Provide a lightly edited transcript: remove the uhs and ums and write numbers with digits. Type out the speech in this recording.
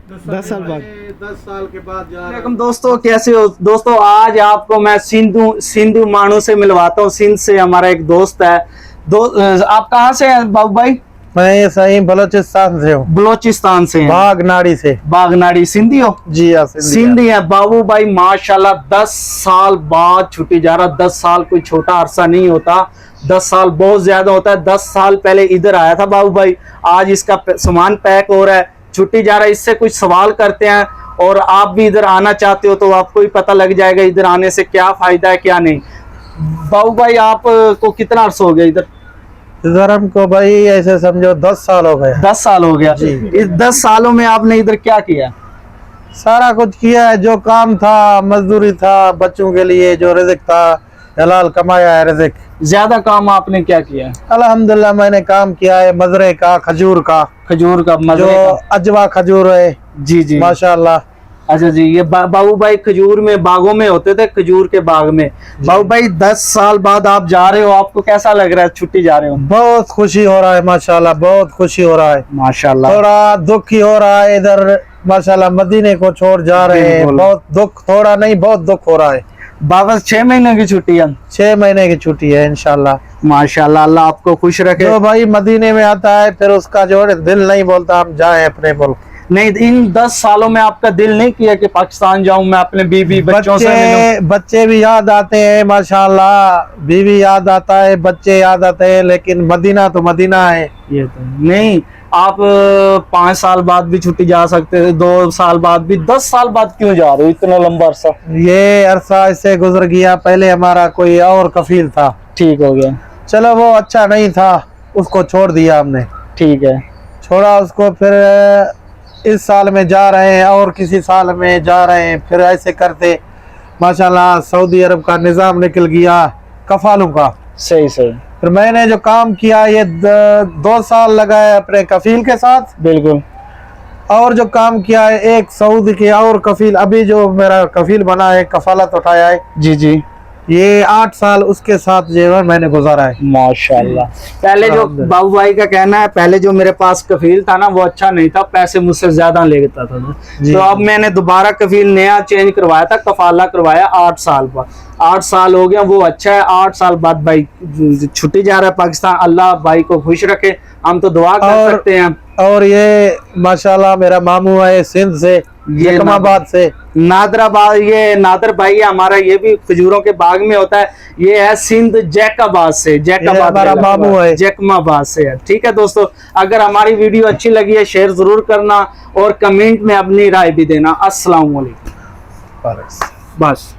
10 साल बाद। 10 साल के बाद जा रहे वालेकुम दोस्तों, कैसे हो दोस्तों। आज आपको मैं सिंधु मानू से मिलवाता हूँ। सिंध से हमारा एक दोस्त है। आप कहाँ से हैं बाबू भाई? मैं सही बलोचिस्तान से हूँ, बलोचिस्तान से हैं। बागनाड़ी से। बागनाड़ी सिंधी हो? जी हाँ, सिंधी है बाबू भाई माशाल्लाह। 10 साल बाद छुट्टी जा रहा। 10 साल कोई छोटा अरसा नहीं होता, 10 साल बहुत ज्यादा होता है। 10 साल पहले इधर आया था बाबू भाई, आज इसका सामान पैक हो रहा है, छुट्टी जा रहा है। इससे कुछ सवाल करते हैं और आप भी इधर आना चाहते हो तो आपको भी पता लग जाएगा इधर आने से क्या फायदा है क्या नहीं। बाबू भाई आपको कितना अरसा हो गया इधर? इधर हमको भाई ऐसे समझो 10 साल हो गए। 10 साल हो गया। इस 10 सालों में आपने इधर क्या किया? सारा कुछ किया है, जो काम था, मजदूरी था, बच्चों के लिए जो रिज़्क था, हलाल कमाया है रिज़्क। ज्यादा काम आपने क्या किया? अल्हम्दुलिल्लाह मैंने काम किया है मजरे का, खजूर का, खजूर का, जो मजरे का। अजवा खजूर है। जी जी माशाल्लाह। अच्छा जी, ये बाबू भाई खजूर में बागों में होते थे, खजूर के बाग में। बाबू भाई 10 साल बाद आप जा रहे हो, आपको कैसा लग रहा है छुट्टी जा रहे हो? बहुत खुशी हो रहा है माशाल्लाह, बहुत खुशी हो रहा है। माशाल्लाह। थोड़ा दुख ही हो रहा है इधर माशाल्लाह, मदीने को छोड़ जा रहे हैं। बिल्कुल। बहुत दुख, थोड़ा नहीं बहुत दुख हो रहा है। बाबा 6 महीने की छुट्टी है? 6 महीने की छुट्टी है इंशाल्लाह। माशाल्लाह, अल्लाह आपको खुश रखे। जो भाई मदीने में आता है फिर उसका जो है दिल नहीं बोलता हम जाएं अपने मुल्क। नहीं, इन 10 सालों में आपका दिल नहीं किया कि पाकिस्तान जाऊं, मैं अपने बीवी बच्चों से मिलूं? बच्चे भी याद आते हैं माशाल्लाह, बीवी याद आता है, बच्चे याद आते हैं, लेकिन मदीना तो मदीना है। ये तो नहीं, आप 5 साल बाद भी छुट्टी जा सकते थे, 2 साल बाद भी। 10 साल बाद क्यों जा रहे हो इतना लंबा अरसा? ये अरसा इससे गुजर गया, पहले हमारा कोई और कफील था, ठीक हो गया। चलो वो अच्छा नहीं था, उसको छोड़ दिया हमने। ठीक है, छोड़ा उसको, फिर इस साल में जा रहे हैं और किसी साल में जा रहे हैं, फिर ऐसे करते माशाल्लाह सऊदी अरब का निज़ाम निकल गया कफालों का। सही सही। फिर मैंने जो काम किया ये 2 साल लगाए अपने कफील के साथ, बिल्कुल। और जो काम किया है एक सऊदी के और कफील, अभी जो मेरा कफील बना है, कफालत उठाया है, जी जी, ये 8 साल उसके साथ जो है मैंने गुजारा है। माशाल्लाह। पहले जो बाबू भाई का कहना है, पहले जो मेरे पास कफील था ना वो अच्छा नहीं था, पैसे मुझसे ज्यादा लेता था। तो अब मैंने दोबारा कफील नया चेंज करवाया था, कफाला करवाया 8 साल बाद। 8 साल हो गया, वो अच्छा है। 8 साल बाद भाई छुट्टी जा रहा है पाकिस्तान। अल्लाह भाई को खुश रखे, हम तो दुआ कर सकते हैं। और ये माशाल्लाह मेरा मामू है सिंध से, जकमाबाद से, नादराबाद। ये नादर भाई है हमारा, ये भी खजूरों के बाग में होता है। ये है सिंध जैकाबाद से, जैकाबाद हमारा मामू है, जैकमाबाद से है। ठीक है दोस्तों, अगर हमारी वीडियो अच्छी लगी है शेयर जरूर करना और कमेंट में अपनी राय भी देना। अस्सलाम वालेकुम। बस। बस।